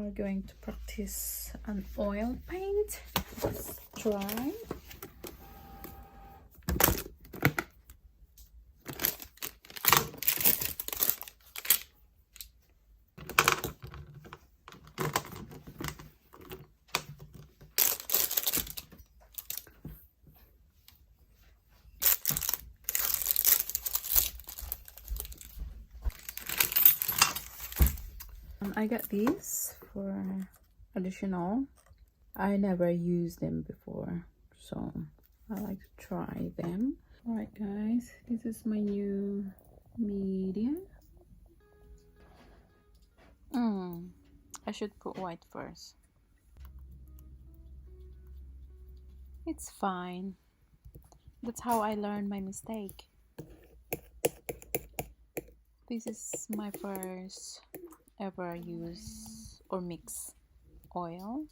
are going to practice an oil paint. Let's try. I got these for additional. I never used them before, so I like to try them. Alright guys, this is my new media. I should put white first. It's fine. That's how I learned my mistake. This is my first ever use or mix oil.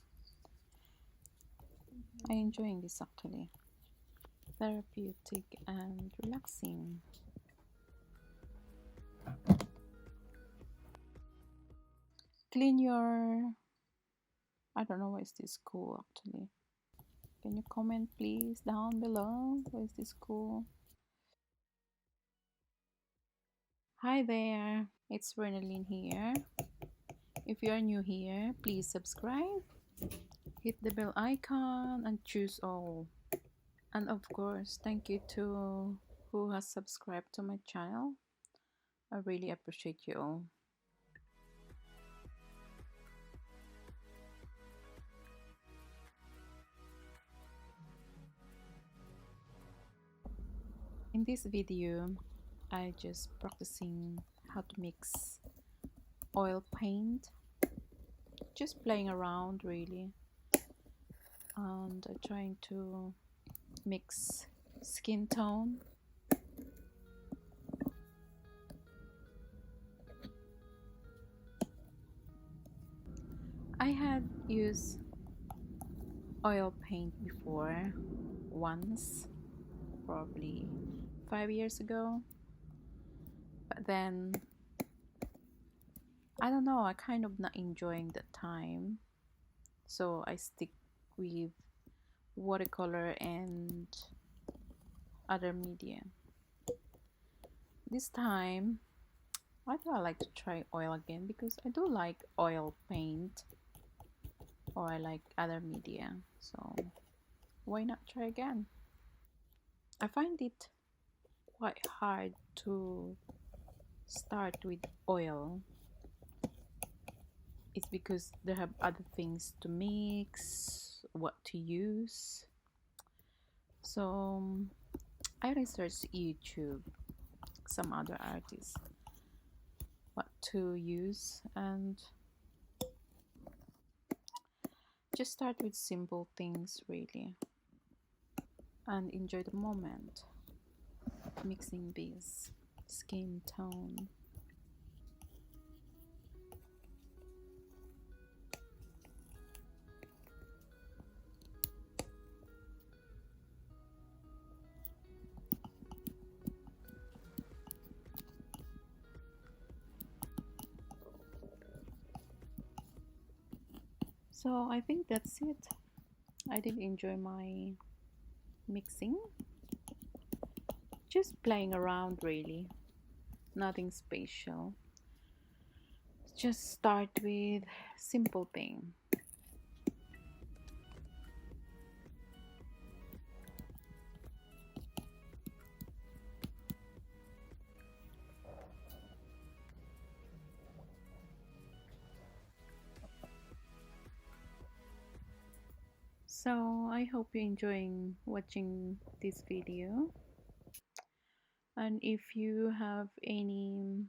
I'm enjoying this actually. Therapeutic and relaxing. Clean your, I don't know, what is this called actually? Can you comment please down below? What is this called? Hi there, it's Bernaline here. If you are new here, please subscribe, hit the bell icon and choose all. And of course, thank you to who has subscribed to my channel. I really appreciate you all. In this video, I just practicing how to mix oil paint, just playing around really, and trying to mix skin tone. I had used oil paint before once, probably 5 years ago, but then I don't know, I kind of not enjoying that time, so I stick with watercolor and other media. This time I thought I'd like to try oil again because I do like oil paint, or I like other media, so why not try again? I find it quite hard to start with oil. It's because they have other things to mix, what to use. So I researched YouTube, some other artists, what to use, and just start with simple things really, and enjoy the moment mixing this skin tone. So I think that's it. I did enjoy my mixing, just playing around really, nothing special. Just start with simple thing. So I hope you're enjoying watching this video, and if you have any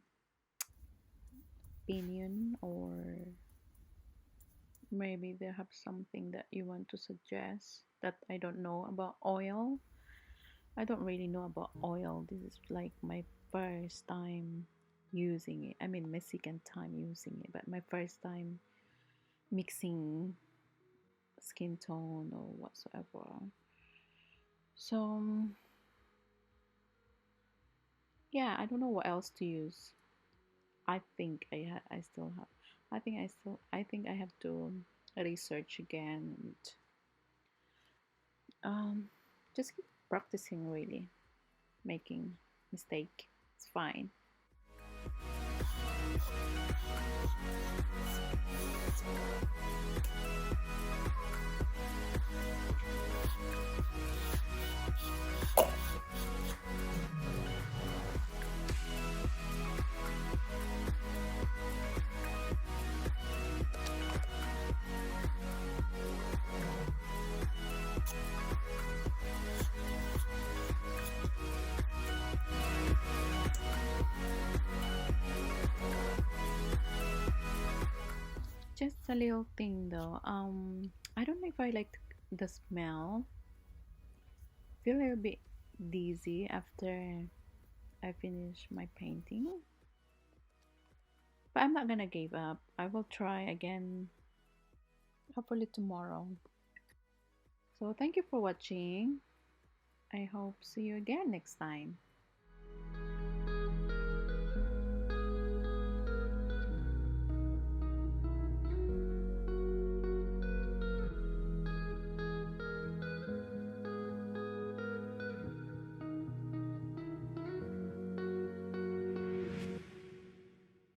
opinion, or maybe they have something that you want to suggest that I don't know about oil. I don't really know about oil. This is like my first time using it. I mean my second time using it, but my first time mixing skin tone or whatsoever. So yeah, I don't know what else to use. I think I still have. I think I have to research again and um, just keep practicing really, making mistake. It's fine. Just a little thing though. I don't know if I like the smell. Feel a little bit dizzy after I finish my painting. But I'm not gonna give up. I will try again, hopefully tomorrow. So thank you for watching. I hope see you again next time.